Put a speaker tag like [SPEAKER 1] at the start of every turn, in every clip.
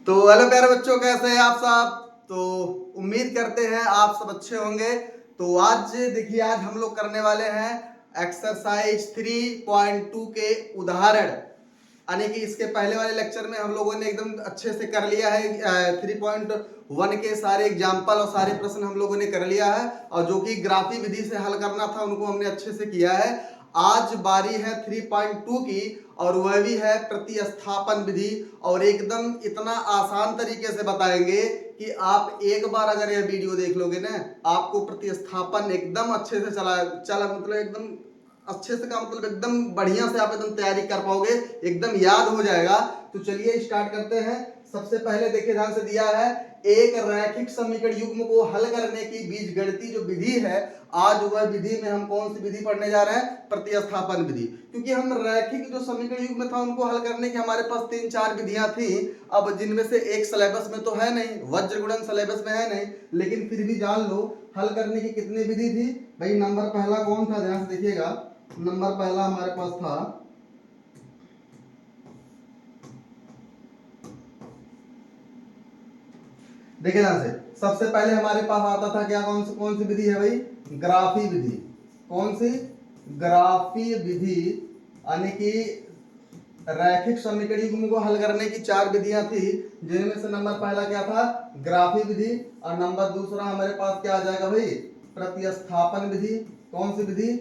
[SPEAKER 1] तो हेलो प्यारे बच्चों, कैसे हैं आप सब। तो उम्मीद करते हैं आप सब अच्छे होंगे। तो आज देखिए, आज हम लोग करने वाले हैं एक्सरसाइज 3.2 के उदाहरण। यानी कि इसके पहले वाले लेक्चर में हम लोगों ने एकदम अच्छे से कर लिया है 3.1 के सारे एग्जाम्पल और सारे प्रश्न हम लोगों ने कर लिया है, और जो कि ग्राफी विधि से हल करना था उनको हमने अच्छे से किया है। आज बारी है 3.2 की, और वह भी है प्रतिस्थापन विधि। और एकदम इतना आसान तरीके से बताएंगे कि आप एक बार अगर यह वीडियो देख लोगे ना, आपको प्रतिस्थापन एकदम अच्छे से चला मतलब एकदम अच्छे से का मतलब एकदम बढ़िया से आप एकदम तैयारी कर पाओगे, एकदम याद हो जाएगा। तो चलिए स्टार्ट करते हैं। सबसे पहले देखिए, ध्यान से दिया है, एक रैखिक समीकरण युग्म को हल करने की बीजगणितीय जो विधि है, आज वह विधि में हम कौन सी विधि पढ़ने जा रहे हैं? प्रतिस्थापन विधि। क्योंकि हम रैखिक जो समीकरण युग्म था उनको हल करने की हमारे पास 3-4 विधियां थी। अब जिनमें से एक सिलेबस में तो है नहीं, वज्र गुणन सिलेबस में है नहीं, लेकिन फिर भी जान लो हल करने की कितनी विधि थी भाई। नंबर पहला कौन था? ध्यान से देखिएगा, नंबर पहला हमारे पास था देखिए ध्यान से, सबसे पहले हमारे पास आता था क्या? कौन सी विधि है भाई? ग्राफी विधि। कौन सी? ग्राफी विधि। यानी कि रैखिक समीकरण युग्म को हल करने की 4 विधियां थी, जिनमें से नंबर पहला क्या था? ग्राफी विधि। और नंबर दूसरा हमारे पास क्या आ जाएगा भाई? प्रतिस्थापन विधि। कौन सी विधि?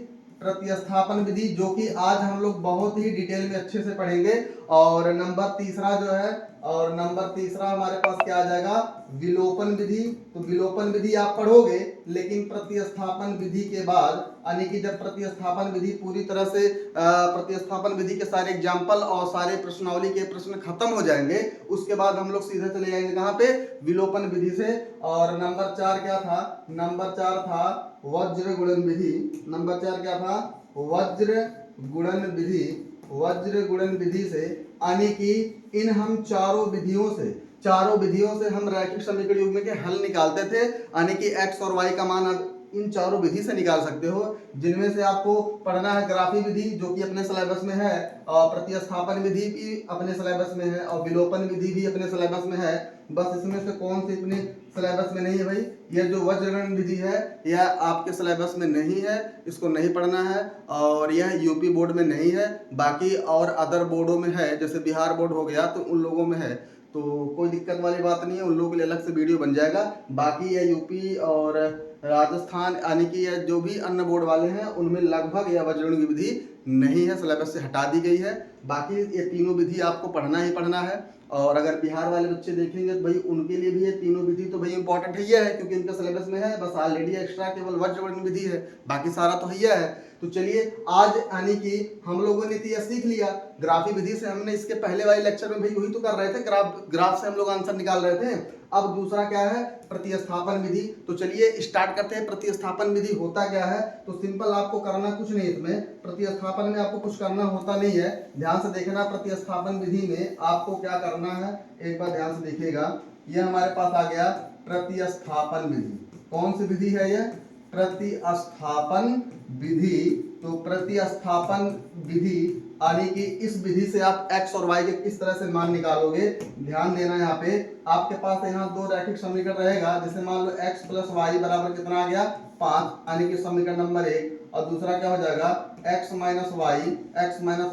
[SPEAKER 1] प्रतिस्थापन विधि, जो कि आज हम लोग बहुत ही डिटेल में अच्छे से पढ़ेंगे। और नंबर तीसरा जो है, और नंबर तीसरा हमारे पास क्या आ जाएगा? विलोपन विधि। तो विलोपन विधि आप पढ़ोगे, लेकिन प्रतिस्थापन विधि के बाद, यानी कि जब प्रतिस्थापन विधि पूरी तरह से प्रतिस्थापन विधि के सारे एग्जाम्पल और सारे प्रश्नावली के प्रश्न खत्म हो जाएंगे, उसके बाद हम लोग सीधे चले जाएंगे कहाँ पे? विलोपन विधि से। और नंबर 4 क्या था? नंबर 4 था वज्र गुणन विधि। नंबर 4 क्या था? वज्र गुणन विधि। वज्र गुणन विधि से, यानी कि इन हम चारों विधियों से हम रैखिक समीकरण युग्म के हल निकालते थे। यानी कि एक्स और वाई का मान इन चारों विधि से निकाल सकते हो, जिनमें से आपको पढ़ना है ग्राफी विधि, जो कि अपने सिलेबस में है, और प्रतिस्थापन विधि भी अपने सिलेबस में है, और विलोपन विधि भी अपने सिलेबस में है। बस इसमें से कौन सी अपने सिलेबस में नहीं है भाई? यह जो वज्रगणन विधि है, यह आपके सिलेबस में नहीं है, इसको नहीं पढ़ना है। और यह यूपी बोर्ड में नहीं है, बाकी और अदर बोर्डों में है, जैसे बिहार बोर्ड हो गया तो उन लोगों में है। तो कोई दिक्कत वाली बात नहीं है, उन लोगों के लिए अलग से वीडियो बन जाएगा। बाकी यह यूपी और राजस्थान, यानी कि यह जो भी अन्य बोर्ड वाले हैं, उनमें लगभग यह वज्रगणन की विधि नहीं है, सिलेबस से हटा दी गई है। बाकी ये तीनों विधि आपको पढ़ना ही पढ़ना है। और अगर बिहार वाले बच्चे देखेंगे तो भाई उनके लिए भी ये तीनों विधि तो भाई इंपॉर्टेंट ही है, क्योंकि इनका सिलेबस में है। बस ऑलरेडी एक्स्ट्रा केवल वज्रगणन विधि है, बाकी सारा तो ही है। तो चलिए, आज यानी कि हम लोगों ने तो सीख लिया ग्राफी विधि से। हमने इसके पहले वाले लेक्चर में भाई वही तो कर रहे थे, ग्राफ से हम लोग आंसर निकाल रहे थे। अब दूसरा क्या है? प्रतिस्थापन विधि। तो चलिए स्टार्ट करते हैं। प्रतिस्थापन विधि होता क्या है? तो सिंपल, आपको करना कुछ नहीं, इसमें प्रतिस्थापन में आपको कुछ करना होता नहीं है। ध्यान से देखना, प्रतिस्थापन विधि में आपको क्या करना है, एक बार ध्यान से देखिएगा। यह हमारे पास आ गया प्रतिस्थापन विधि। कौन सी विधि है यह? प्रतिस्थापन विधि। तो प्रतिस्थापन विधि, यानी कि इस विधि से आप x और y के किस तरह से मान निकालोगे, ध्यान देना। यहाँ पे आपके पास यहाँ दो रैखिक समीकरण रहेगा, जैसे मान लो x प्लस वाई बराबर कितना आ गया? 5, यानी कि समीकरण नंबर 1। और दूसरा क्या हो जाएगा? x माइनस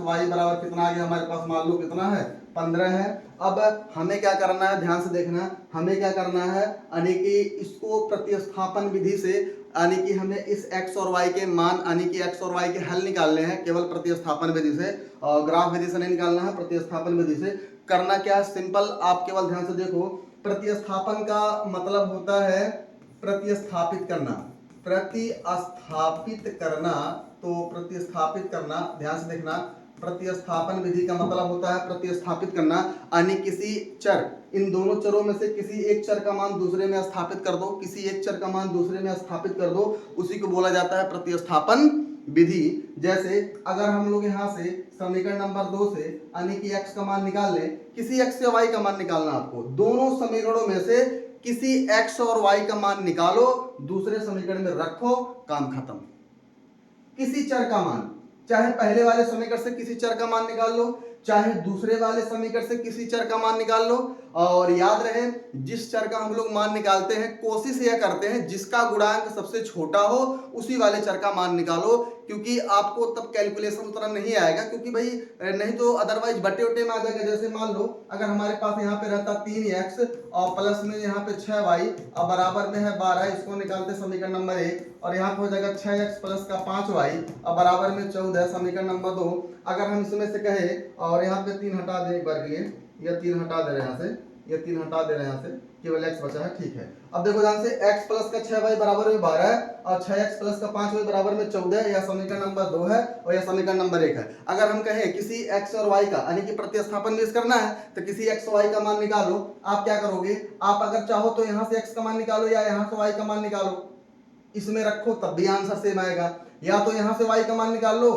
[SPEAKER 1] वाई बराबर कितना आ गया हमारे पास? मान लो कितना है? 15 है। अब हमें क्या करना है, ध्यान से देखना, हमें क्या करना है, यानी कि इसको प्रतिस्थापन विधि से, यानी कि हमें इस x और y के मान, यानी कि x और y के हल निकालने हैं केवल प्रतिस्थापन विधि से, और ग्राफ विधि से नहीं निकालना है, प्रतिस्थापन विधि से। करना क्या है? सिंपल, आप केवल ध्यान से देखो, प्रतिस्थापन का मतलब होता है प्रतिस्थापित करना। प्रतिस्थापित करना, तो प्रतिस्थापित करना, ध्यान से देखना, प्रतिस्थापन विधि का मतलब होता है प्रतिस्थापित करना, यानी किसी चर, इन दोनों चरों में से किसी एक चर का मान दूसरे में स्थापित कर दो, किसी एक चर का मान दूसरे में स्थापित कर दो, उसी को बोला जाता है प्रतिस्थापन विधि। जैसे अगर हम लोग यहाँ से समीकरण नंबर 2 से, यानी कि x का मान निकाल लें, किसी x या y का मान निकालना आपको, दोनों समीकरणों में से किसी x और y का मान निकालो, दूसरे समीकरण में रखो, काम खत्म। किसी चर का मान, चाहे पहले वाले समीकरण से किसी चर का मान निकाल लो, चाहे दूसरे वाले समीकरण से किसी चर का मान निकाल लो। और याद रहे जिस चर का हम लोग मान निकालते हैं कोशिश यह करते हैं जिसका गुणांक सबसे छोटा हो उसी वाले चर का मान निकालो, क्योंकि आपको तब कैलकुलेशन उतना नहीं आएगा, क्योंकि भाई नहीं तो अदरवाइज बटे उटे में आ जाएगा। जैसे मान लो अगर हमारे पास यहाँ पे रहता 3x और प्लस में यहाँ पे 6y और बराबर में है 12, इसको निकालते समीकरण नंबर 1, और यहाँ पे हो जाएगा 6x प्लस का 5y और बराबर में 14 समीकरण नंबर 2। अगर हम इसमें से कहे और यहाँ पे 3 हटा दें एक बार के लिए, यह 3 हटा दे रहे हैं यहाँ से, ये 3 हटा दे रहे हैं यहाँ से, केवल x बचा है, ठीक है। अब देखो ध्यान से x प्लस का 6y बराबर में 12 और 6x प्लस का 5y बराबर में 14, यह समीकरण नंबर 2 है और यह समीकरण नंबर 1 है। अगर हम कहें किसी x और y का यानी कि प्रतिस्थापन भी करना है तो किसी x और y का मान निकालो, आप क्या करोगे, आप अगर चाहो तो यहाँ से x का मान निकालो या यहाँ से y का मान निकालो, इसमें रखो तब भी आंसर सेम आएगा, या तो यहाँ से y का मान निकाल लो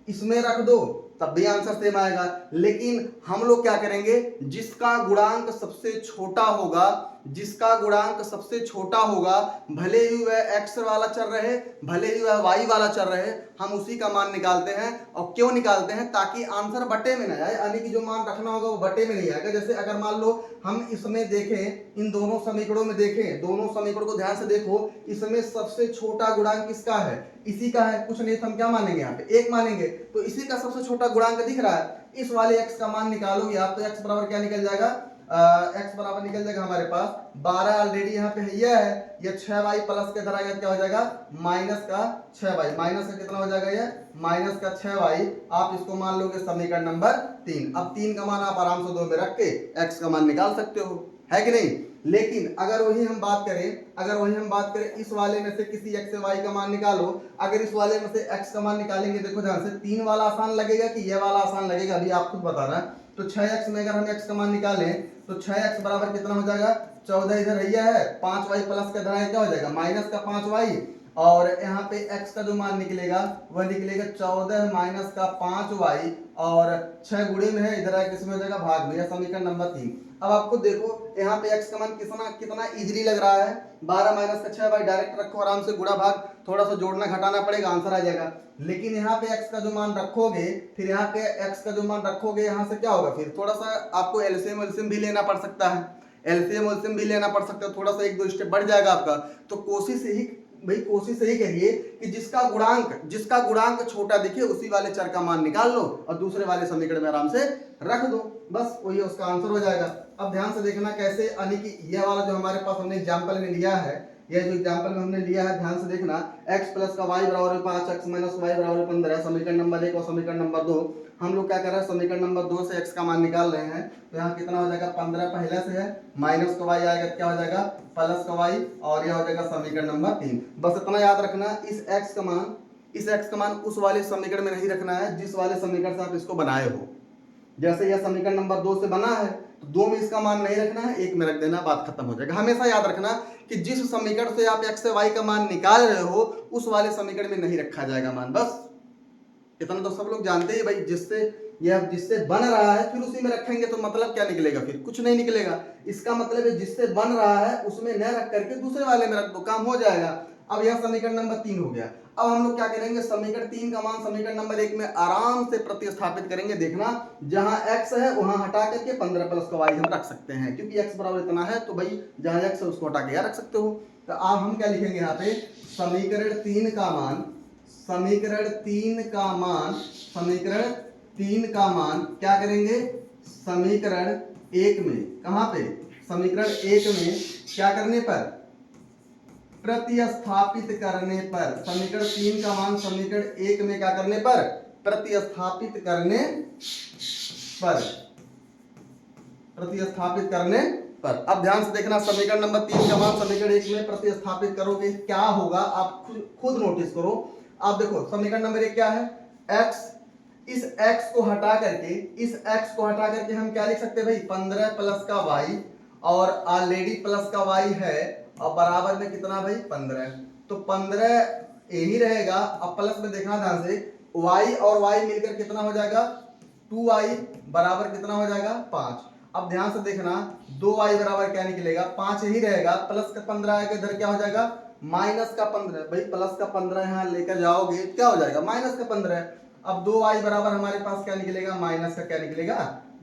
[SPEAKER 1] इसमें रख दो तब भी आंसर सेम आएगा। लेकिन हम लोग क्या करेंगे, जिसका गुणांक सबसे छोटा होगा, जिसका गुणांक सबसे छोटा होगा, भले ही वह x वाला चर रहे भले ही वह y वाला चर रहे, हम उसी का मान निकालते हैं। और क्यों निकालते हैं, ताकि आंसर बटे में ना आए, यानी कि जो मान रखना होगा वो बटे में नहीं आएगा। जैसे अगर मान लो हम इसमें देखें, इन दोनों समीकरणों में देखें, दोनों समीकरणों को ध्यान से देखो, इसमें सबसे छोटा गुणांक किसका है, इसी का है, कुछ नहीं तो हम क्या मानेंगे, यहाँ पे 1 मानेंगे, तो इसी का सबसे छोटा गुणांक दिख रहा है, इस वाले x का मान निकालोगे आप तो x बराबर क्या निकल जाएगा, x बराबर निकल जाएगा हमारे पास 12 ऑलरेडी यहाँ पे है, यह 6y प्लस के इधर आएगा क्या हो जाएगा माइनस का 6y, माइनस का कितना हो जाएगा, ये माइनस का 6y, आप इसको मान लोगे समीकरण नंबर 3। अब 3 का मान आप आराम से 2 में रख के x का मान निकाल सकते हो, है कि नहीं। लेकिन अगर वही हम बात करें इस वाले में से किसी x से y का मान निकालो, अगर इस वाले में से x का मान निकालेंगे, देखो ध्यान से 3 वाला आसान लगेगा कि ये वाला आसान लगेगा, अभी आप खुद बताना। तो 6x में अगर हम x का मान निकालें तो 6x बराबर कितना हो जाएगा 14, इधर है 5y प्लस का इधर क्या हो जाएगा माइनस का 5y, और यहाँ पे x का जो मान निकलेगा वह निकलेगा 14 माइनस का 5y, और 6 गुणे में है इधर किसमें हो जाएगा भाग में, समीकरण नंबर 3। अब आपको देखो यहाँ पे x का मान कितना इजीली लग रहा है, 12 माइनस का 6y डायरेक्ट रखो आराम से, गुणा भाग थोड़ा सा जोड़ना घटाना पड़ेगा, आंसर आ जाएगा। लेकिन यहाँ पे x का जो मान रखोगे, फिर यहाँ पे x का जो मान रखोगे यहाँ से क्या होगा, फिर थोड़ा सा आपको एलसीएम भी लेना पड़ सकता है, एलसीएम भी लेना पड़ सकता है, थोड़ा सा 1-2 स्टेप बढ़ जाएगा आपका। तो कोशिश यही करिए कि जिसका गुणांक छोटा दिखे उसी वाले चर का मान निकाल लो और दूसरे वाले समीकरण में आराम से रख दो, बस वही उसका आंसर हो जाएगा। अब ध्यान से देखना कैसे, यानी कि यह वाला जो हमारे पास हमने एग्जांपल में लिया है, यह जो एग्जांपल में हमने लिया है, ध्यान से देखना, x प्लस का y बराबर 5, x माइनस y बराबर 15, समीकरण नंबर 1 और समीकरण नंबर 2। हम लोग क्या कर रहे हैं, समीकरण नंबर 2 से x का मान निकाल रहे हैं, तो यहाँ कितना हो जाएगा 15 पहले से है, माइनस का y आएगा क्या हो जाएगा प्लस का y, और यह हो जाएगा समीकरण नंबर 3। बस इतना याद रखना, इस x का मान उस वाले समीकरण में नहीं रखना है जिस वाले समीकरण से आप इसको बनाए हो। जैसे यह समीकरण नंबर 2 से बना है तो 2 में इसका मान नहीं रखना है, 1 में रख देना, बात खत्म हो जाएगा। हमेशा याद रखना कि जिस समीकरण से आप x से y का मान निकाल रहे हो उस वाले समीकरण में नहीं रखा जाएगा मान, बस इतना तो सब लोग जानते हैं भाई, जिससे बन रहा है फिर उसी में रखेंगे तो मतलब क्या निकलेगा, फिर कुछ नहीं निकलेगा। इसका मतलब है जिससे बन रहा है उसमें न रख करके दूसरे वाले में रख दो, काम हो जाएगा। अब यह समीकरण नंबर 3 हो गया। अब हम लोग क्या करेंगे, समीकरण 3 का मान समीकरण नंबर 1 में आराम से प्रतिस्थापित करेंगे। देखना जहां x है वहां हटा करके 15 प्लस का y हम रख सकते हैं, क्योंकि x बराबर इतना है तो भाई जहां x है उसको हटा के यहाँ रख सकते हो। तो अब हम क्या लिखेंगे यहाँ पे, समीकरण 3 का मान क्या करेंगे, समीकरण 1 में, कहां पे, समीकरण 1 में क्या करने पर, प्रतिस्थापित करने पर, समीकरण 3 का मान समीकरण 1 में क्या करने पर, प्रतिस्थापित करने पर। अब ध्यान से देखना, समीकरण नंबर 3 का मान समीकरण 1 में प्रतिस्थापित करोगे क्या होगा, आप खुद नोटिस करो। आप देखो समीकरण नंबर 1 क्या है, x, इस x को हटा करके हम क्या लिख सकते हैं भाई, 15 प्लस का y, और ऑलरेडी प्लस का y है और बराबर में कितना भाई 15, तो 15 यही रहेगा। अब प्लस में देखना ध्यान से, y और y मिलकर कितना हो जाएगा 2y बराबर कितना हो जाएगा 5। अब ध्यान से देखना 2y बराबर क्या निकलेगा 5 यही रहेगा, प्लस का 15 आएगा इधर क्या हो जाएगा माइनस का 15, भाई प्लस का 15 यहाँ लेकर जाओगे क्या हो जाएगा माइनस का 15। अब 2y बराबर हमारे पास क्या निकलेगा, माइनस का क्या निकलेगा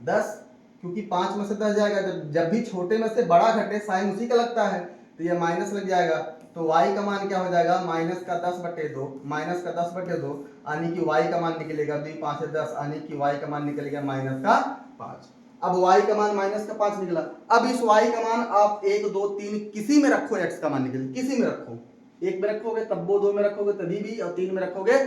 [SPEAKER 1] 10, क्योंकि 5 में से 10 जाएगा, जब भी छोटे में से बड़ा घटे साइन उसी का लगता है, तो ये माइनस लग जाएगा। तो y का मान क्या हो जाएगा, माइनस का 10/2, माइनस का 10/2 यानी कि y का मान निकलेगा 2 5 10, यानी कि y का मान निकलेगा माइनस का 5। अब y का मान माइनस का 5 निकला। अब इस y का मान आप 1 2 3 किसी में रखो, x का मान निकले, किसी में रखो, 1 में रखोगे तब वो, 2 में रखोगे तभी भी, और 3 में रखोगे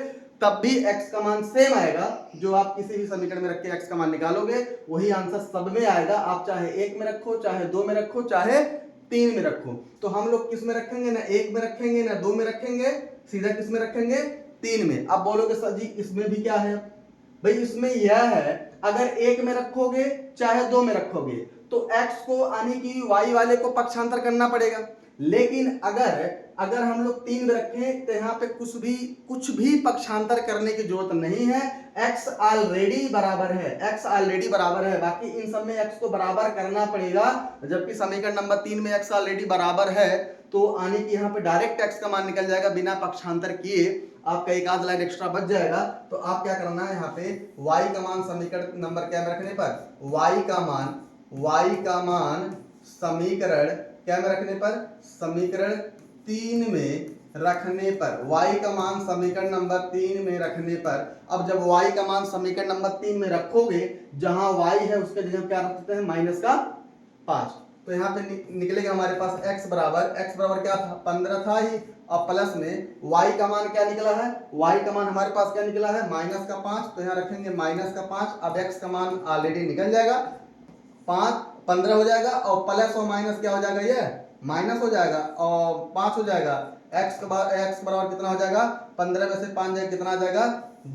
[SPEAKER 1] तब भी x का मान सेम आएगा। जो आप किसी भी समीकरण में रख के x का मान निकालोगे वही आंसर सब में आएगा। आप चाहे 1 में रखो, चाहे 2 में रखो, चाहे 3 में रखो। तो हम लोग किस में रखेंगे, ना 1 में रखेंगे ना 2 में रखेंगे, सीधा किस में रखेंगे, 3 में। अब बोलोगे सर जी इसमें भी क्या है, भाई इसमें यह है, अगर 1 में रखोगे चाहे 2 में रखोगे तो x को यानी कि y वाले को पक्षांतर करना पड़ेगा। लेकिन अगर हम लोग 3 में रखें तो यहाँ पे कुछ भी पक्षांतर करने की जरूरत नहीं है, x ऑलरेडी बराबर है, x ऑलरेडी बराबर है। बाकी इन सब में x को बराबर करना पड़ेगा, जबकि समीकरण नंबर 3 में x ऑलरेडी बराबर है, तो आने की यहाँ पे डायरेक्ट x का मान निकल जाएगा बिना पक्षांतर किए। आपका एक आध लाइन एक्स्ट्रा बच जाएगा। तो आप क्या करना है, यहाँ पे y का मान समीकरण नंबर क्या में रखने पर, y का मान समीकरण क्या में रखने पर, समीकरण 3 में रखने पर, y का मान समीकरण नंबर 3 में रखने पर। अब जब y का मान समीकरण नंबर 3 में रखोगे, जहां y है उसके जगह क्या रख देते हैं, माइनस का 5। तो यहाँ पे निकलेगा हमारे पास x बराबर क्या था, 15 था ही, और प्लस में y का मान क्या निकला है, y का मान हमारे पास क्या निकला है, माइनस का 5। तो यहाँ रखेंगे माइनस का 5। अब x का मान ऑलरेडी निकल जाएगा, 15 हो जाएगा, और प्लस और माइनस क्या हो जाएगा, ये माइनस हो जाएगा और 5 हो जाएगा। x बराबर कितना हो जाएगा, 15 में से 5 जाएगा, कितना आ जाएगा,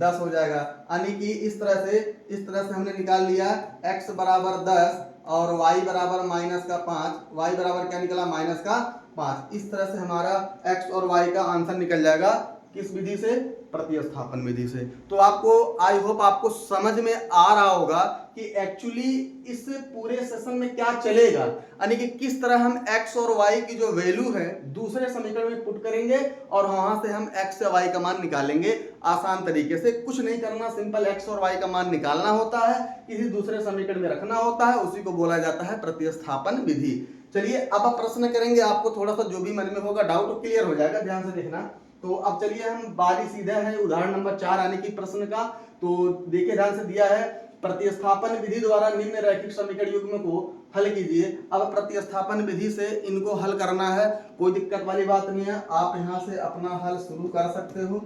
[SPEAKER 1] 10 हो जाएगा। यानी कि इस तरह से हमने निकाल लिया x बराबर 10 और y बराबर माइनस का 5, y बराबर क्या निकला, माइनस का 5। इस तरह से हमारा x और y का आंसर निकल जाएगा, किस विधि से, प्रतिस्थापन विधि से। तो आपको आई होप आपको समझ में आ रहा होगा कि एक्चुअली इस पूरे सेशन में क्या चलेगा, यानी कि किस तरह हम x और y की जो वैल्यू है दूसरे समीकरण में पुट करेंगे और वहां से हम x या y का मान निकालेंगे आसान तरीके से। कुछ नहीं करना, सिंपल x और y का मान निकालना होता है, किसी दूसरे समीकरण में रखना होता है, उसी को बोला जाता है प्रतिस्थापन विधि। चलिए अब आप प्रश्न करेंगे, आपको थोड़ा सा जो भी मन में होगा डाउट क्लियर हो जाएगा, ध्यान से देखना। तो अब चलिए हम बारी सीधा है उदाहरण नंबर 4 आने की प्रश्न का। तो देखिए ध्यान से दिया है, प्रतिस्थापन विधि द्वारा निम्न रैखिक समीकरण युग्म को हल कीजिए। अब प्रतिस्थापन विधि से इनको हल करना है, कोई दिक्कत वाली बात नहीं है। आप यहाँ से अपना हल शुरू कर सकते हो,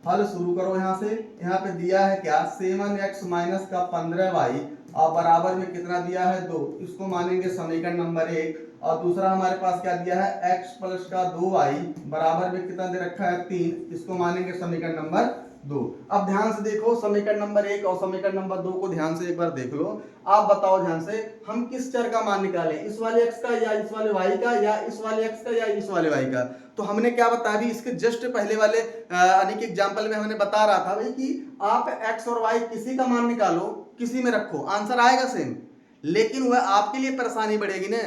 [SPEAKER 1] हल शुरू करो। यहाँ से यहाँ पे दिया है क्या, 7x माइनस का 15y और बराबर में कितना दिया है, 2। इसको मानेंगे समीकरण नंबर 1। और दूसरा हमारे पास क्या दिया है, x प्लस का 2y बराबर में कितना दे रखा है, 3। इसको मानेंगे समीकरण नंबर 2। अब ध्यान से देखो, समीकरण नंबर 1 और समीकरण नंबर 2 को ध्यान से एक बार देख लो। आप बताओ ध्यान से, हम किस चर का मान निकालें, इस वाले x का या इस वाले y का, या इस वाले x का या इस वाले y का। तो हमने क्या बताया अभी, इसके जस्ट पहले वाले यानी कि एग्जांपल में हमने बता रहा था भाई कि आप x और y किसी का मान निकालो, किसी में रखो, आंसर आएगा सेम। लेकिन वह आपके लिए परेशानी बढ़ेगी ना,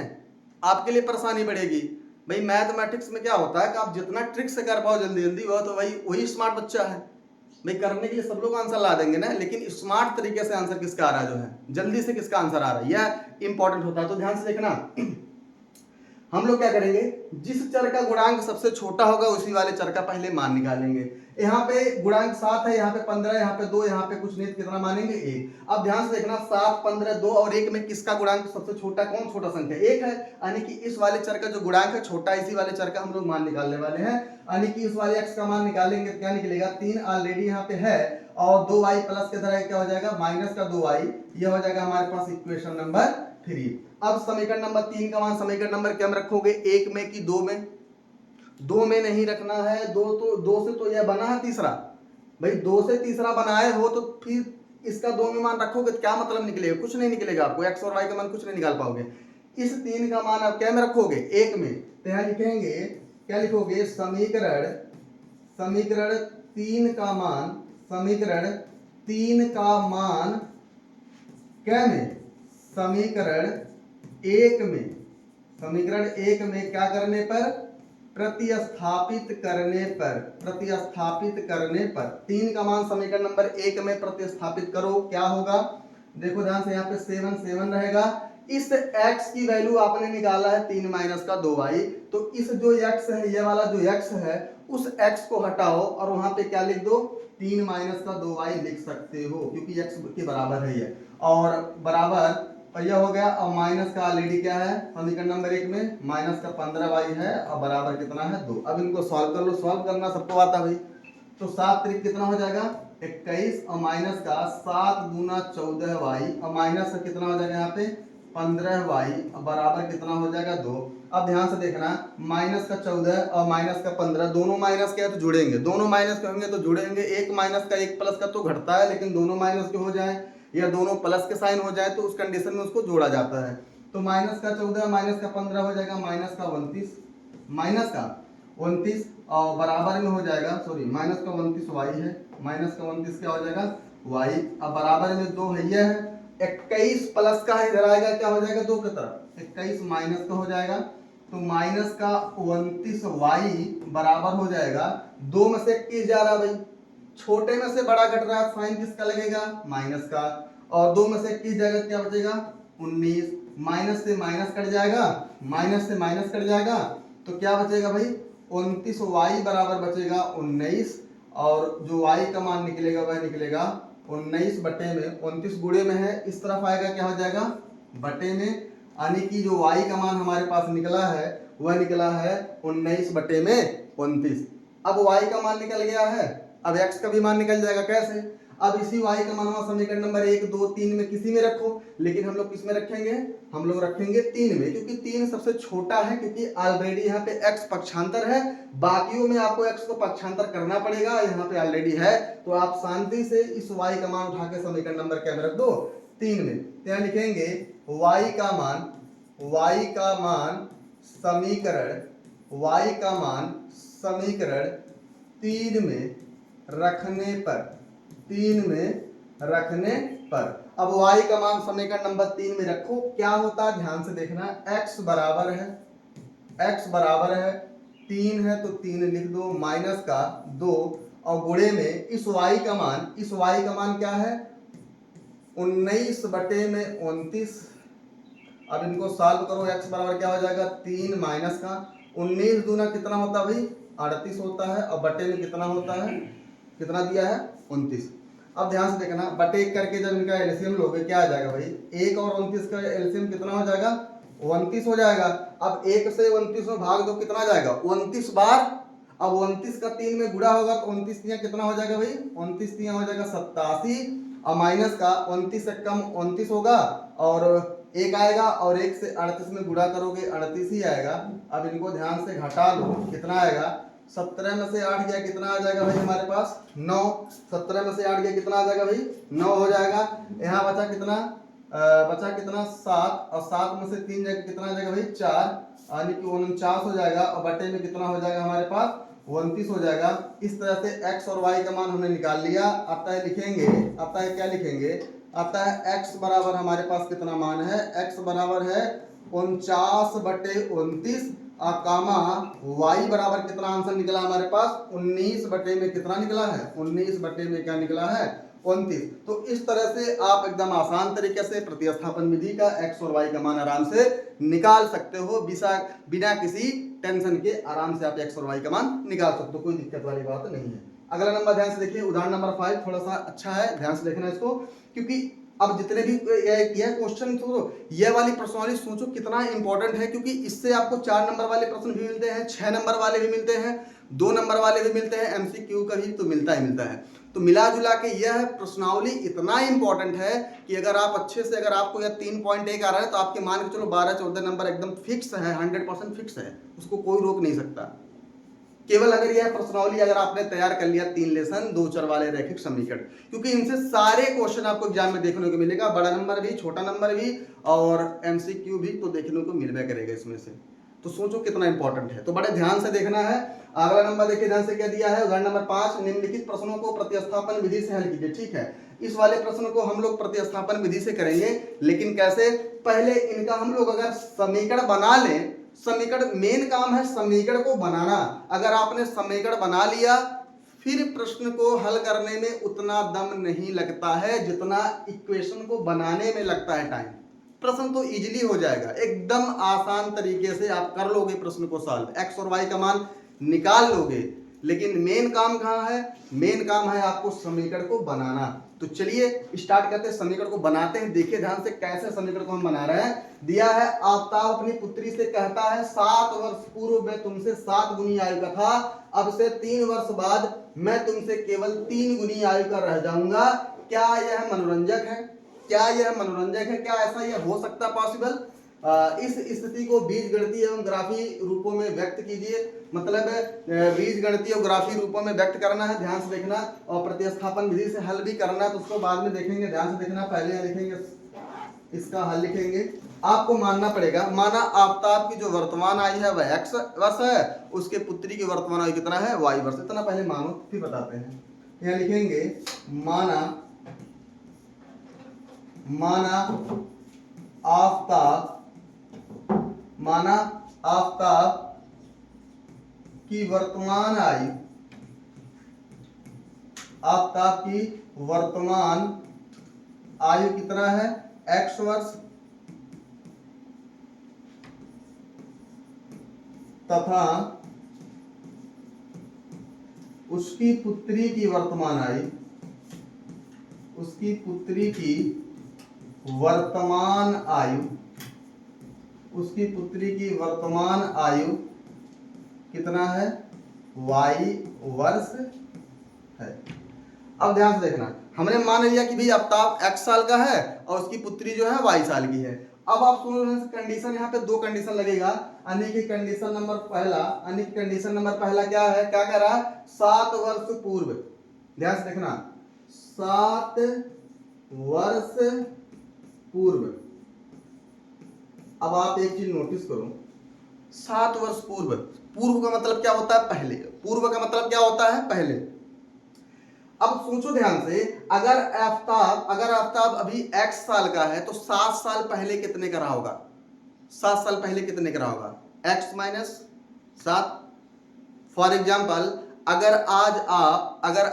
[SPEAKER 1] आपके लिए परेशानी बढ़ेगी। भाई मैथमेटिक्स में क्या होता है कि आप जितना ट्रिक से कर पाओ जल्दी जल्दी, वह तो वही स्मार्ट बच्चा है। भाई करने के लिए सब लोग आंसर ला देंगे ना, लेकिन स्मार्ट तरीके से आंसर किसका आ रहा है, जो है जल्दी से किसका आंसर आ रहा है, यह इंपॉर्टेंट होता है। तो ध्यान से देखना, हम लोग क्या करेंगे, जिस चर का गुणांक सबसे छोटा होगा उसी वाले चर का पहले मान निकालेंगे। यहाँ पे गुणांक 7 है, यहाँ पे 15, यहाँ पे 2, यहाँ पे कुछ नहीं, कितना मानेंगे, 1। अब ध्यान से देखना, 7 15 2 और 1 में किसका गुणांक सबसे छोटा, कौन छोटा संख्या, 1 है। यानी कि इस वाले चर का जो गुणांक है छोटा, इसी वाले चर का हम लोग मान निकालने वाले हैं। यानी कि इस वाले x का मान निकालेंगे, क्या निकलेगा, 3 ऑलरेडी यहाँ पे है, और 2y प्लस के तरह क्या हो जाएगा, माइनस का 2y। यह हो जाएगा हमारे पास इक्वेशन नंबर 3। अब समीकरण नंबर 3 का मान समीकरण नंबर क्या में रखोगे, 1 में कि 2 में, 2 में नहीं रखना है, 2 से तो यह बना है तीसरा। भाई 2 से तीसरा बनाए हो तो फिर इसका 2 में मान रखोगे तो क्या मतलब निकलेगा, कुछ नहीं निकलेगा, आपको x और y का मान कुछ नहीं निकाल पाओगे। इस 3 का मान आप क्या में रखोगे, 1 में। तो यहाँ लिखेंगे, क्या लिखोगे, समीकरण 3 का मान, समीकरण 3 का मान क्या में, समीकरण 1 में, समीकरण 1 में क्या करने पर, प्रतिस्थापित करने पर 3 का मान समीकरण नंबर 1 में प्रतिस्थापित करो, क्या होगा? देखो ध्यान से, यहाँ पे 7 7 रहेगा। इस x की वैल्यू आपने निकाला है 3 माइनस का 2y, तो इस जो x है, ये वाला जो x है, उस x को हटाओ और वहां पे क्या लिख दो? 3 माइनस का 2y लिख सकते हो, क्योंकि x के बराबर है ये, और बराबर यह हो गया। और माइनस का ऑलरेडी क्या है समीकरण नंबर 1 में, माइनस का 15y है और बराबर कितना है 2। अब इनको सॉल्व कर लो, सॉल्व करना सबको आता भाई। तो 7 त्रिक कितना हो जाएगा 21, और माइनस का 7 दूना 14y, और माइनस का कितना हो जाएगा यहाँ पे 15y, बराबर कितना हो जाएगा 2। अब ध्यान से देखना, माइनस का 14 और माइनस का 15, दोनों माइनस के है तो जुड़ेंगे, दोनों माइनस के होंगे तो जुड़ेंगे। एक माइनस का एक प्लस का तो घटता है, लेकिन दोनों माइनस के हो जाए या दोनों प्लस के साइन हो जाए तो उस कंडीशन में उसको जोड़ा जाता है। तो माइनस का 14 माइनस का 15 हो जाएगा माइनस का 29 और बराबर में हो जाएगा, सॉरी माइनस का 29 y है, माइनस का 29 क्या हो जाएगा y, अब बराबर में 2 है, ये है 21 प्लस का इधर आएगा, क्या हो जाएगा 2 की तरफ, 21 माइनस का हो जाएगा। तो माइनस का 29y बराबर हो जाएगा 2 में से 21 जा रहा भाई, छोटे में से बड़ा घट रहा है, साइन किसका लगेगा माइनस का, और 2 में से 21 जाएगा, क्या बचेगा 19, माइनस से माइनस कट जाएगा, माइनस से माइनस कट जाएगा, तो क्या बचेगा भाई 29y बराबर बचेगा 19, और जो y का मान निकलेगा वह निकलेगा 19 बटे में, 29 गुणे में है, इस तरफ आएगा, क्या हो जाएगा बटे में, यानी कि जो y का मान हमारे पास निकला है वह निकला है 19 बटे में 29। अब y का मान निकल गया है, अब x का भी मान निकल जाएगा, कैसे? अब इसी y का मान समीकरण नंबर 1 2 3 में किसी में रखो, लेकिन हम लोग किस में रखेंगे, हम लोग रखेंगे 3 में, क्योंकि 3 सबसे छोटा है, क्योंकि ऑलरेडी यहाँ पे x पक्षांतर है, बाकियों में आपको x को पक्षांतर करना पड़ेगा, यहाँ पे ऑलरेडी है, तो आप शांति से इस y का मान उठा के समीकरण नंबर क्या में रख दो 3 में। तो यहाँ लिखेंगे y का मान समीकरण 3 में रखने पर, अब y का मान समीकरण नंबर 3 में रखो, क्या होता है ध्यान से देखना, x बराबर है 3 है तो 3 लिख दो, माइनस का 2 और गुणे में इस y का मान क्या है 19 बटे में 29। अब इनको सॉल्व करो, x बराबर क्या हो जाएगा 3 माइनस का 19 दूना कितना होता है भाई 38 होता है, और बटे में कितना होता है, कितना दिया है 29। अब ध्यान से देखना, बटे करके जब इनका एलसीएम लोगे क्या आ जाएगा भाई, 1 और 29 का एलसीएम कितना हो जाएगा 29 हो जाएगा। अब 1 से 29 में भाग दो, कितना जाएगा 29 बार, अब 29 का 3 में गुणा होगा तो 29 तिया कितना हो जाएगा भाई 29 तिया हो जाएगा 87, और माइनस का 29 से कम 29 होगा और 1 आएगा, और 1 से 38 में गुणा करोगे 38 ही आएगा। अब इनको ध्यान से घटा लो, कितना आएगा 17 में से 8 गया, कितना आ जाएगा भाई हमारे पास 9, 17 में से 8 गया, कितना आ जाएगा भाई 9 हो जाएगा। यहाँ बचा कितना 7, और 7 में से 3 जाएगा, कितना आ जाएगा भाई 4, यानी कि 49 हो जाएगा, और बटे में कितना हो जाएगा हमारे पास 29 हो जाएगा। इस तरह से x और y का मान हमने निकाल लिया। आता है क्या लिखेंगे, आता है x बराबर हमारे पास कितना मान है, x बराबर है 49 बटे 29, कामा y बराबर कितना आंसर निकला हमारे पास 19 बटे में कितना निकला है 19 बटे में क्या निकला है 29। तो इस तरह से आप एकदम आसान तरीके से प्रतिस्थापन विधि का x और y का मान आराम से निकाल सकते हो, बिना किसी टेंशन के आराम से आप x और y का मान निकाल सकते हो, कोई दिक्कत वाली बात नहीं है। अगला नंबर ध्यान से देखिए, उदाहरण नंबर 5 थोड़ा सा अच्छा है, ध्यान से देखना इसको, क्योंकि अब जितने भी यह क्वेश्चन तो ये वाली प्रश्नावली सोचो कितना इंपॉर्टेंट है, क्योंकि इससे आपको 4 नंबर वाले प्रश्न भी मिलते हैं, 6 नंबर वाले भी मिलते हैं, 2 नंबर वाले भी मिलते हैं, एमसीक्यू का भी तो मिलता है। तो मिला जुला के यह प्रश्नावली इतना इंपॉर्टेंट है कि अगर आप अच्छे से, अगर आपको यह 3.1 आ रहा है तो आपके मान के चलो 12-14 नंबर एकदम फिक्स है, 100% फिक्स है, उसको कोई रोक नहीं सकता। केवल अगर यह प्रश्नावली अगर आपने तैयार कर लिया 3 लेसन 2 चर वाले रैखिक समीकरण, क्योंकि इनसे सारे क्वेश्चन आपको एग्जाम में देखने को मिलेगा, बड़ा नंबर भी, छोटा नंबर भी, और एमसीक्यू भी तो देखने को मिलवे करेगा इसमें से। तो सोचो कितना इंपॉर्टेंट है, तो बड़े ध्यान से देखना है। अगला नंबर देखिए ध्यान से क्या दिया है, उदाहरण नंबर 5, निम्नलिखित प्रश्नों को प्रतिस्थापन विधि से हल कीजिए। ठीक है, इस वाले प्रश्न को हम लोग प्रतिस्थापन विधि से करेंगे, लेकिन कैसे, पहले इनका हम लोग अगर समीकरण बना लें, समीकरण, मेन काम है समीकरण को बनाना। अगर आपने समीकरण बना लिया फिर प्रश्न को हल करने में उतना दम नहीं लगता है जितना इक्वेशन को बनाने में लगता है टाइम। प्रश्न तो इजीली हो जाएगा, एकदम आसान तरीके से आप कर लोगे प्रश्न को सॉल्व, एक्स और वाई का मान निकाल लोगे। लेकिन मेन काम कहाँ है? मेन काम है आपको समीकरण को बनाना। तो चलिए स्टार्ट करते हैं, समीकरण को बनाते हैं। देखिए ध्यान से कैसे समीकरण को हम बना रहे हैं। दिया है आफ्ताब अपनी पुत्री से कहता है 7 वर्ष पूर्व मैं तुमसे 7 गुनी आयु का था, अब से 3 वर्ष बाद मैं तुमसे केवल 3 गुनी आयु का रह जाऊंगा। क्या यह मनोरंजक है? क्या यह मनोरंजक है? क्या ऐसा यह हो सकता पॉसिबल? इस स्थिति को बीजगणितीय एवं ग्राफी रूपों में व्यक्त कीजिए। मतलब बीजगणितीय और ग्राफी रूपों में व्यक्त करना है, ध्यान से देखना, और प्रतिस्थापन विधि से हल भी करना है, तो उसको बाद में देखेंगे। ध्यान से देखना, पहले यहाँ लिखेंगे इसका हल लिखेंगे। आपको मानना पड़ेगा, माना आफ्ताब की जो वर्तमान आयु है वह x वर्ष है, उसके पुत्री की वर्तमान आयु कितना है? y वर्ष। इतना पहले मानो फिर बताते हैं। यहाँ लिखेंगे माना आफ्ताब की वर्तमान आयु, आफ्ताब की वर्तमान आयु कितना है? x वर्ष, तथा उसकी पुत्री की वर्तमान आयु, उसकी पुत्री की वर्तमान आयु, उसकी पुत्री की वर्तमान आयु कितना है? y वर्ष है। अब ध्यान से देखना, हमने मान लिया कि भाई आफ्ताब x साल का है और उसकी पुत्री जो है y साल की है। अब आप सुनो, कंडीशन यहाँ पे 2 कंडीशन लगेगा। अन्य की कंडीशन नंबर पहला क्या है? क्या कह रहा है? 7 वर्ष पूर्व, ध्यान से देखना, 7 वर्ष पूर्व। अब आप एक चीज नोटिस करो, 7 वर्ष पूर्व, पूर्व का मतलब क्या होता है? पहले। पूर्व का मतलब क्या होता है? पहले। अब सोचो ध्यान से, अगर आफ्ताब अभी x साल का है तो 7 साल पहले कितने का रहा होगा? 7 साल पहले कितने का रहा होगा? x minus 7। फॉर एग्जाम्पल, अगर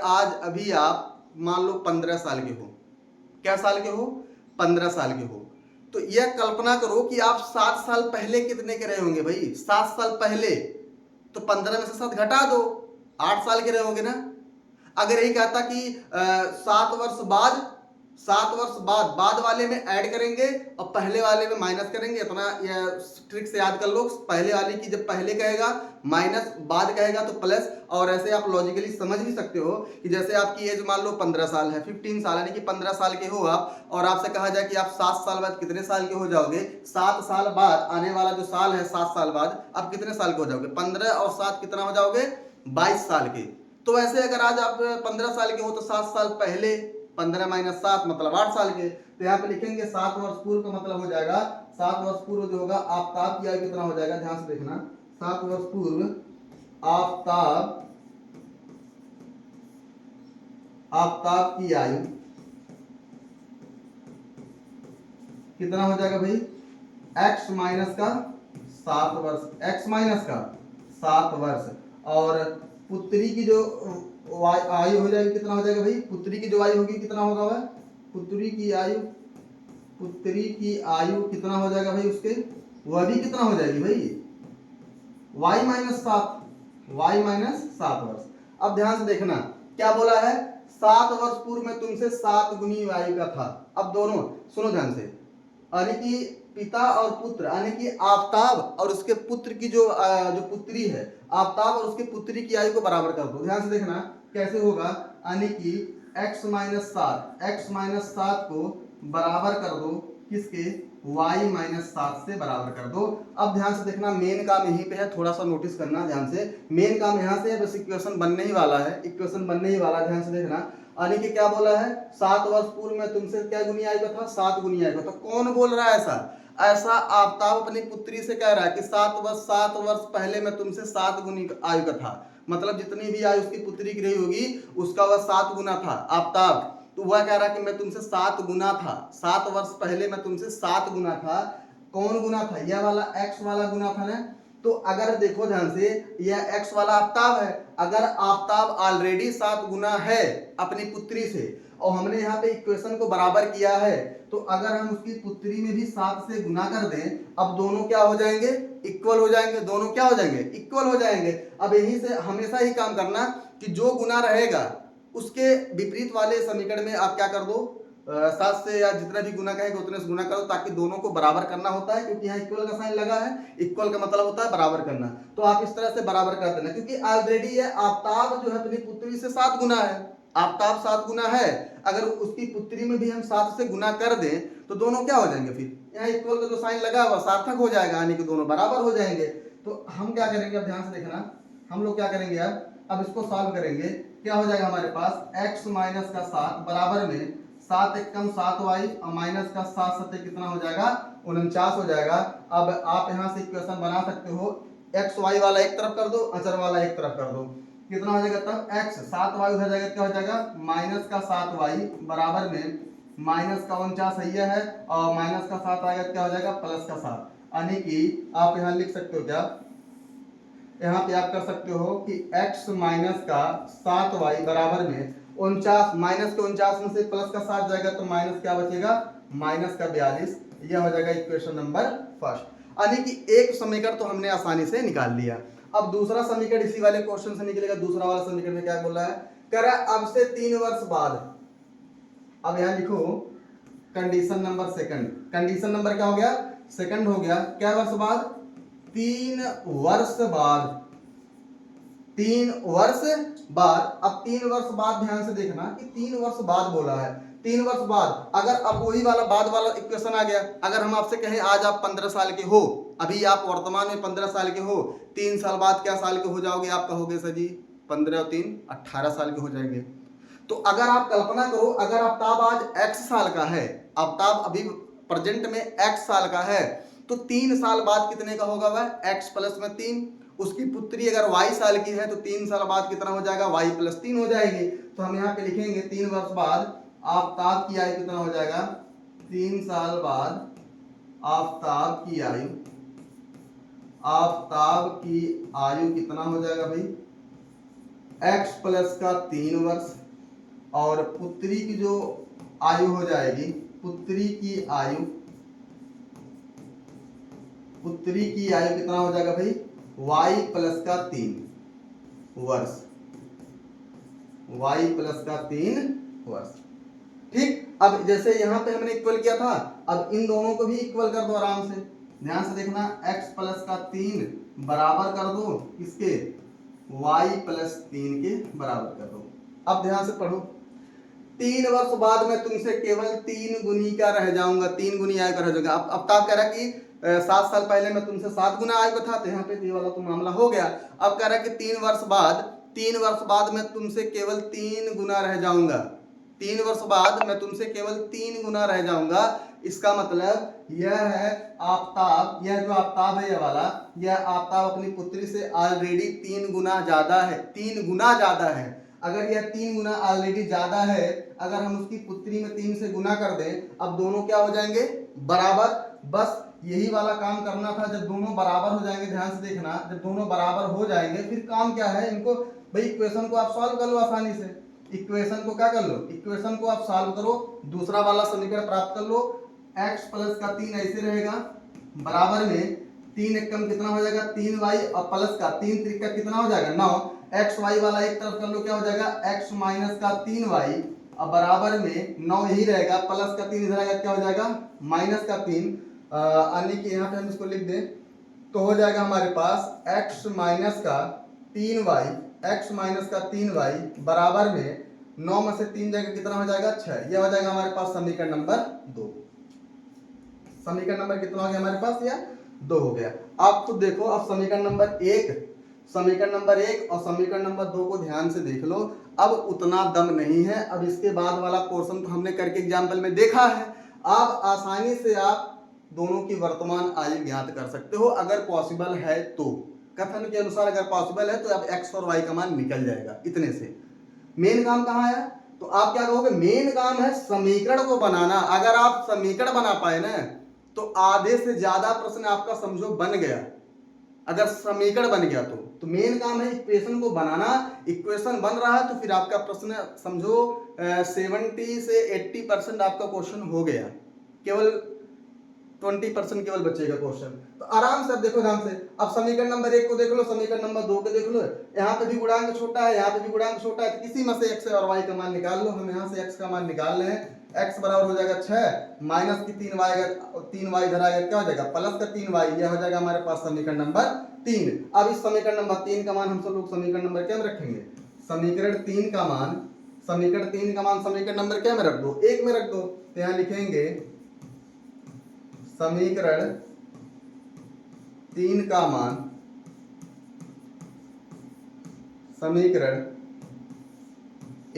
[SPEAKER 1] आज अभी आप मान लो 15 साल के हो, क्या साल के हो? 15 साल के हो, तो यह कल्पना करो कि आप 7 साल पहले कितने के रहे होंगे भाई? 7 साल पहले, तो 15 में से 7 घटा दो, 8 साल के रहे होंगे ना। अगर यही कहता कि 7 वर्ष बाद वाले में ऐड करेंगे और पहले वाले में माइनस करेंगे, इतना यह ट्रिक से याद कर लो। पहले वाले की जब पहले कहेगा माइनस, बाद कहेगा तो प्लस। और ऐसे आप लॉजिकली समझ भी सकते हो कि जैसे आपकी एज मान लो 15 साल है, 15 साल यानी कि 15 साल के हो आप, और आपसे कहा जाए कि आप 7 साल बाद कितने साल के हो जाओगे? 7 साल बाद आने वाला जो साल है, 7 साल बाद आप कितने साल के हो जाओगे? 15 और 7 कितना हो जाओगे? 22 साल के। तो वैसे अगर आज आप 15 साल के हो तो 7 साल पहले, 15 माइनस 7 मतलब 8 साल के। तो यहाँ पे लिखेंगे 7 वर्ष पूर्व का मतलब हो जाएगा, 7 वर्ष पूर्व जो होगा आफ्ताब की आयु कितना हो जाएगा? ध्यान से देखना, 7 वर्ष पूर्व आफ्ताब की आयु कितना हो जाएगा भाई? x माइनस का 7 वर्ष, x माइनस का 7 वर्ष। और पुत्री की जो आयु हो जाएगी कितना हो जाएगा भाई? पुत्री की जो आयु होगी कितना होगा वह? पुत्री की आयु कितना हो जाएगा भाई उसके? वह भी कितना हो जाएगी भाई? y माइनस 7 वर्ष। अब ध्यान से देखना क्या बोला है? 7 वर्ष पूर्व में तुमसे 7 गुनी आयु का था। अब दोनों सुनो ध्यान से, यानी कि पिता और पुत्र, यानी कि आफ्ताब और उसके पुत्र की जो पुत्री है, आफ्ताब और उसके पुत्री की आयु को बराबर कर दो। ध्यान से देखना कैसे होगा, यानी कि x माइनस 7 को बराबर कर दो किसके? y माइनस 7 से बराबर कर दो। अब ध्यान से देखना, मेन काम यहीं पे है, थोड़ा सा नोटिस करना ध्यान से। मेन काम यहाँ से है, बस इक्वेशन बनने ही वाला है, ध्यान से देखना। यानी कि क्या बोला है? 7 वर्ष पूर्व में तुमसे क्या गुनी आयु का था? 7 गुनी आयु का। तो कौन बोल रहा है ऐसा आफ्ताब अपनी पुत्री से कह रहा है कि 7 वर्ष पहले मैं तुमसे 7 गुनी आयु का था। मतलब जितनी भी आयु उसकी पुत्री की रही होगी उसका वह 7 गुना था आफ्ताब। तो वह कह रहा है कि मैं तुमसे 7 गुना था, 7 वर्ष पहले मैं तुमसे 7 गुना था। कौन गुना था? यह वाला x वाला गुना था ना, तो अगर देखो ध्यान से, यह x वाला आफ्ताब है, अगर आफ्ताब ऑलरेडी 7 गुना है अपनी पुत्री से और हमने यहाँ पे इक्वेशन को बराबर किया है, तो अगर हम उसकी पुत्री में भी 7 से गुना कर दें, अब दोनों क्या हो जाएंगे, इक्वल हो जाएंगे, दोनों क्या हो जाएंगे, इक्वल हो जाएंगे। अब यही से हमेशा ही काम करना कि जो गुना रहेगा उसके विपरीत वाले समीकरण में आप क्या कर दो, 7 से या जितना भी गुना कहेगा उतने से गुना करो, ताकि दोनों को बराबर करना होता है, क्योंकि यहाँ इक्वल का साइन लगा है, इक्वल का मतलब होता है बराबर करना। तो आप इस तरह से बराबर कर देना, क्योंकि ऑलरेडी ये आफ्ताब जो है अपनी पुत्री से 7 गुना है, आफ्ताब 7 गुना है, अगर उसकी पुत्री में भी हम 7 से गुना कर दें तो दोनों क्या हो जाएंगे, फिर यहाँ इक्वल का जो साइन लगा हुआ सार्थक हो जाएगा, यानी कि दोनों बराबर हो जाएंगे। तो हम क्या करेंगे, अब ध्यान से देखना, हम लोग क्या करेंगे यार, अब इसको सॉल्व करेंगे। क्या हो जाएगा हमारे पास, x माइनस का 7 बराबर में 7 एकम 7y और माइनस का 7 सत्ते कितना हो जाएगा, 49 हो जाएगा। अब आप यहाँ से इक्वेशन बना सकते हो, एक्स वाई वाला एक तरफ कर दो, अचर वाला एक तरफ कर दो, कितना हो जाएगा तब, x 7y उधर जाएगा, क्या हो जाएगा, माइनस का 7y बराबर में माइनस का 49 है और माइनस का 7 आएगा, क्या हो जाएगा, प्लस का 7, यानी कि आप यहाँ लिख सकते हो क्या, यहाँ पे आप कर सकते हो कि x माइनस का 7y बराबर में 49, माइनस के 49 में से प्लस का 7 जाएगा तो माइनस क्या बचेगा, माइनस का 42। यह हो जाएगा इक्वेशन नंबर फर्स्ट, यानी कि एक समीकरण तो हमने आसानी से निकाल लिया। अब दूसरा समीकरण इसी वाले क्वेश्चन से निकलेगा। दूसरा वाला समीकरण में क्या बोला है, कह रहा है अब से 3 वर्ष बाद, अब यहाँ लिखो condition number second, condition number क्या हो गया, सेकंड हो गया, क्या वर्ष बाद, 3 वर्ष बाद, 3 वर्ष बाद। अब 3 वर्ष बाद ध्यान से देखना कि 3 वर्ष बाद बोला है, 3 वर्ष बाद, अगर अब वही वाला बाद वाला इक्वेशन आ गया, अगर हम आपसे कहें आज आप 15 साल के हो, अभी आप वर्तमान में 15 साल के हो, 3 साल बाद क्या साल के हो जाओगे, आप कहोगे सर जी 15 और 3 18 साल के हो जाएंगे। तो अगर आप कल्पना करो, अगर आफ्ताब आज x साल का है, आफ्ताब अभी प्रेजेंट में x साल का है, तो 3 साल बाद कितने का होगा वह, x प्लस में 3, उसकी पुत्री अगर y साल की है तो 3 साल बाद कितना हो जाएगा, y प्लस 3 हो जाएगी। तो हम यहाँ पे लिखेंगे 3 वर्ष बाद आफ्ताब की आयु कितना हो जाएगा, 3 साल बाद आफ्ताब की आयु, आफ्ताब की आयु कितना हो जाएगा भाई, x प्लस का 3 वर्ष, और पुत्री की जो आयु हो जाएगी, पुत्री की आयु, पुत्री की आयु कितना हो जाएगा भाई, y प्लस का 3 वर्ष, y प्लस का 3 वर्ष। ठीक, अब जैसे यहां पे हमने इक्वल किया था, अब इन दोनों को भी इक्वल कर दो आराम से, ध्यान से देखना, x प्लस का 3 बराबर कर दो किसके, y प्लस 3 के बराबर कर दो। अब ध्यान से पढ़ो, 3 वर्ष बाद मैं तुमसे केवल 3 गुनी का रह जाऊंगा, 3 गुनी आयु का रह जाऊंगा। अब कह रहा कि 7 साल पहले मैं तुमसे 7 गुना आयु का था, तो यहाँ पे ये वाला तो मामला हो गया। अब कह रहा कि 3 वर्ष बाद, 3 वर्ष बाद मैं तुमसे केवल 3 गुना रह जाऊंगा, 3 वर्ष बाद मैं तुमसे केवल 3 गुना रह जाऊंगा। इसका मतलब यह है आफ्ताब, यह जो आफ्ताब है ये वाला, यह आफ्ताब अपनी पुत्री से ऑलरेडी 3 गुना ज्यादा है, 3 गुना ज्यादा है। अगर यह 3 गुना ऑलरेडी ज्यादा है, अगर हम उसकी पुत्री में 3 से गुना कर दें, अब दोनों क्या हो जाएंगे, बराबर। बस यही वाला काम करना था, जब दोनों बराबर हो जाएंगे, ध्यान से देखना, जब दोनों बराबर हो जाएंगे फिर काम क्या है, इनको भाई इक्वेशन को आप सॉल्व कर लो आसानी से, इक्वेशन को क्या कर लो, इक्वेशन को आप सॉल्व करो, दूसरा वाला समीकरण प्राप्त कर लो, x प्लस का 3 ऐसे रहेगा, बराबर में 3 एकम कितना हो जाएगा, 3y और प्लस का 3 त्रिका कितना हो जाएगा 9, एक्स वाई वाला एक तरफ कर लो, क्या हो जाएगा, x माइनस का 3y अब बराबर में 9 यही रहेगा, प्लस का 3 इधर आएगा, क्या हो जाएगा माइनस का 3, यानी कि यहाँ पे हम इसको लिख दें तो हो जाएगा हमारे पास x माइनस का 3y, x माइनस का 3y बराबर में 9 में से 3 जाएगा कितना हो जाएगा 6। यह हो जाएगा हमारे पास समीकरण नंबर 2। समीकरण नंबर कितना हो गया हमारे पास, यह 2 हो गया। आप खुद देखो, अब समीकरण नंबर 1, समीकरण नंबर 1 और समीकरण नंबर 2 को ध्यान से देख लो। अब उतना दम नहीं है, अब इसके बाद वाला पोर्शन तो हमने करके एग्जाम्पल में देखा है। अब आसानी से आप दोनों की वर्तमान आयु ज्ञात कर सकते हो अगर पॉसिबल है तो। कथन के अनुसार अगर पॉसिबल है तो अब x और y का मान निकल जाएगा इतने से। मेन काम कहाँ है, तो आप क्या कहोगे, मेन काम है समीकरण को बनाना। अगर आप समीकरण बना पाए ना तो आधे से ज्यादा प्रश्न आपका समझो बन गया। अगर समीकरण बन गया तो मेन काम है इक्वेशन को बनाना। इक्वेशन बन रहा है तो फिर आपका प्रश्न समझो 70 से 80% आपका क्वेश्चन हो गया, केवल 20% केवल बचेगा क्वेश्चन। तो आराम से अब देखो ध्यान से, अब समीकरण नंबर 1 को देख लो, समीकरण नंबर 2 को देख लो, यहाँ पे भी गुणांक छोटा है, यहाँ पे भी गुणांक छोटा है, तो किसी में से x और y का मान निकाल लो। हम यहाँ से x का मान निकाल रहे हैं। x बराबर हो जाएगा 6 माइनस की 3y इधर आएगा, क्या हो जाएगा प्लस का 3y, यह हो जाएगा हमारे पास समीकरण नंबर 3। अब इस समीकरण नंबर 3 का मान हम सब लोग समीकरण नंबर क्या में रखेंगे, समीकरण 3 का मान समीकरण नंबर क्या में रख दो, 1 में रख दो। तो यहाँ लिखेंगे समीकरण 3 का मान समीकरण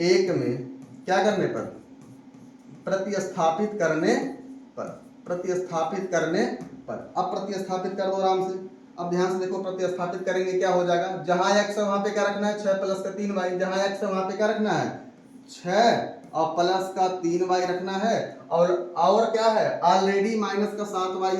[SPEAKER 1] 1 में क्या करने पर, प्रतिस्थापित करने पर। अब प्रतिस्थापित कर दो आराम से। अब ध्यान से देखो, प्रतिस्थापित करेंगे क्या हो जाएगा, जहां x है वहां पे क्या रखना है 6 प्लस का 3y, जहां x है वहां पे क्या रखना है 6 और प्लस का 3y रखना है। और क्या है, ऑलरेडी माइनस का 7y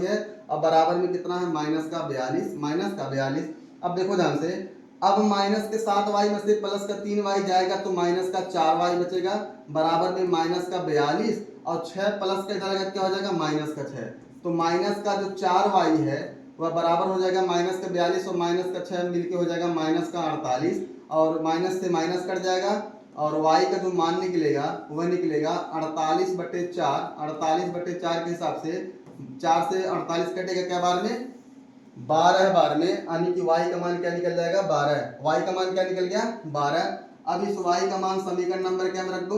[SPEAKER 1] है, अब बराबर में कितना है माइनस का 42। अब देखो ध्यान से, अब माइनस के 7y में से प्लस का 3y जाएगा तो माइनस का 4y बचेगा, बराबर में माइनस का 42 और 6 प्लस का इधर क्या हो जाएगा माइनस का 6। तो माइनस का जो 4y है वह बराबर हो जाएगा माइनस का 42 और माइनस का 6 मिलके हो जाएगा माइनस का 48, और माइनस से माइनस कट जाएगा और y का जो मान निकलेगा वह निकलेगा 48/4 के हिसाब से 4 से 48 कटेगा क्या बार में 12 में, यानी कि y का मान क्या निकल जाएगा 12। y का मान क्या निकल गया 12। अब इस y का मान समीकरण नंबर क्या में रख दो,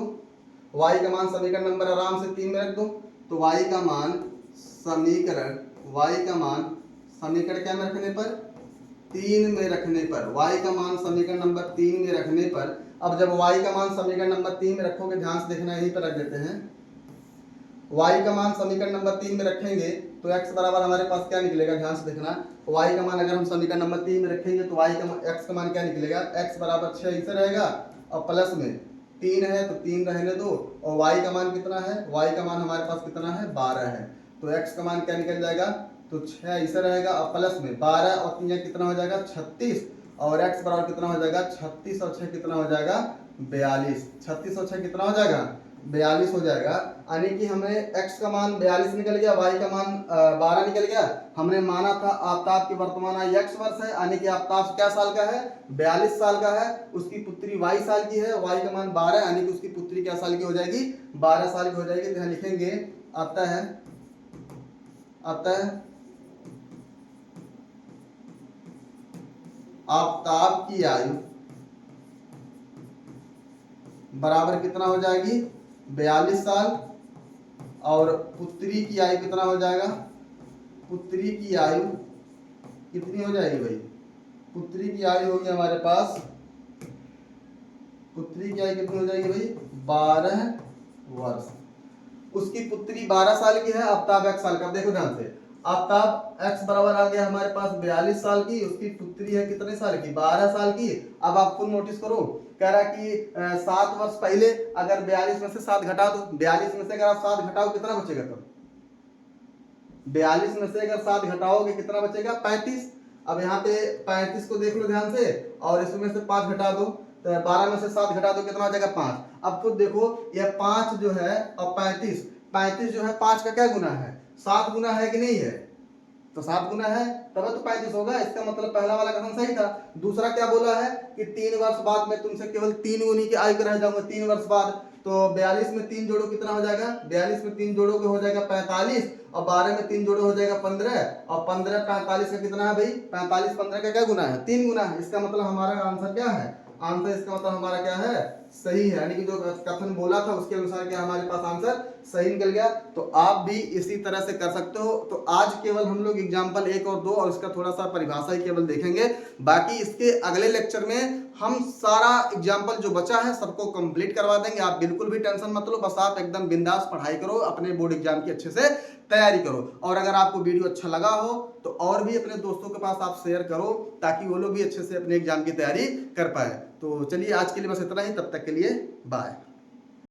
[SPEAKER 1] y का मान समीकरण नंबर आराम से 3 में रख दो। तो y का मान समीकरण क्या में रखने पर 3 में रखने पर, y का मान समीकरण नंबर 3 में रखने पर। अब जब y का मान समीकरण नंबर 3 में रखोगे, ध्यान से देखना, यहीं पर रख देते हैं, y का मान समीकरण नंबर 3 में रखेंगे तो x बराबर हमारे पास क्या निकलेगा, ध्यान से देखना, y का मान अगर हम समीकरण नंबर 3 में रखेंगे तो x का मान क्या निकलेगा, x बराबर 6 इसे रहेगा और प्लस में 3 है तो 3 रहने दो, और y का मान कितना है, y का मान हमारे पास कितना है 12 है, तो x का मान क्या निकल जाएगा, तो 6 इसे रहेगा और प्लस में 12 और 3 कितना हो जाएगा 36, और x बराबर कितना हो जाएगा 36 और 6 कितना हो जाएगा 42। 36 और 6 कितना हो जाएगा 42 हो जाएगा, यानी कि हमें x का मान 42 निकल गया, y का मान 12 निकल गया। हमने माना था आफ्ताब की वर्तमान आयु x वर्ष है, यानी कि आफ्ताब क्या साल का है 42 साल का है, उसकी पुत्री y साल की है, y का मान 12 यानी कि उसकी पुत्री क्या साल की हो जाएगी 12 साल की हो जाएगी। तो यहाँ लिखेंगे आता है आफ्ताब की आयु बराबर कितना हो जाएगी 42 साल, और पुत्री की आयु कितना हो जाएगा, पुत्री की आयु कितनी हो जाएगी भाई, पुत्री की आयु होगी हमारे पास, पुत्री की आयु कितनी हो जाएगी भाई 12 वर्ष। उसकी पुत्री 12 साल की है, आफ्ताब 1 साल का। देखो ध्यान से, आफ्ताब x बराबर आ गया हमारे पास 42 साल की, उसकी पुत्री है कितने साल की 12 साल की। अब आप खुद नोटिस करो, कह रहा कि 7 वर्ष पहले अगर 42 में से 7 घटा दो, 42 में से अगर आप 7 घटाओ कितना बचेगा, तब 42 में से अगर 7 घटाओगे कितना बचेगा 35। अब यहाँ पे 35 को देख लो ध्यान से, और इसमें से 5 घटा दो, तो 12 में से 7 घटा दो कितना हो जाएगा 5। अब खुद देखो ये 5 जो है और 35 जो है 5 का क्या गुना है 7 गुना है कि नहीं है, तो 7 गुना है तब तो 35 होगा। इसका मतलब पहला वाला कथन सही था। दूसरा क्या बोला है कि 3 वर्ष बाद मैं तुमसे केवल 3 गुनी की आयु रह जाऊंगा 3 वर्ष बाद। तो 42 में 3 जोड़ो कितना हो जाएगा, 42 में 3 जोड़ोगे हो जाएगा 45, और 12 में 3 जोड़ो हो जाएगा 15, और 15 45 का कितना है भाई 45 15 का क्या गुना है 3 गुना है। इसका मतलब हमारा आंसर क्या है, आंसर इसका मतलब हमारा क्या है सही है, यानी कि जो कथन बोला था उसके अनुसार क्या हमारे पास आंसर सही निकल गया। तो आप भी इसी तरह से कर सकते हो। तो आज केवल हम लोग एग्जाम्पल 1 और 2 और इसका थोड़ा सा परिभाषा ही केवल देखेंगे, बाकी इसके अगले लेक्चर में हम सारा एग्जाम्पल जो बचा है सबको कंप्लीट करवा देंगे। आप बिल्कुल भी टेंशन मत लो, बस आप एकदम बिंदास पढ़ाई करो, अपने बोर्ड एग्जाम की अच्छे से तैयारी करो। और अगर आपको वीडियो अच्छा लगा हो तो और भी अपने दोस्तों के पास आप शेयर करो, ताकि वो लोग भी अच्छे से अपने एग्जाम की तैयारी कर पाए। तो चलिए आज के लिए बस इतना ही, तब तक के लिए बाय।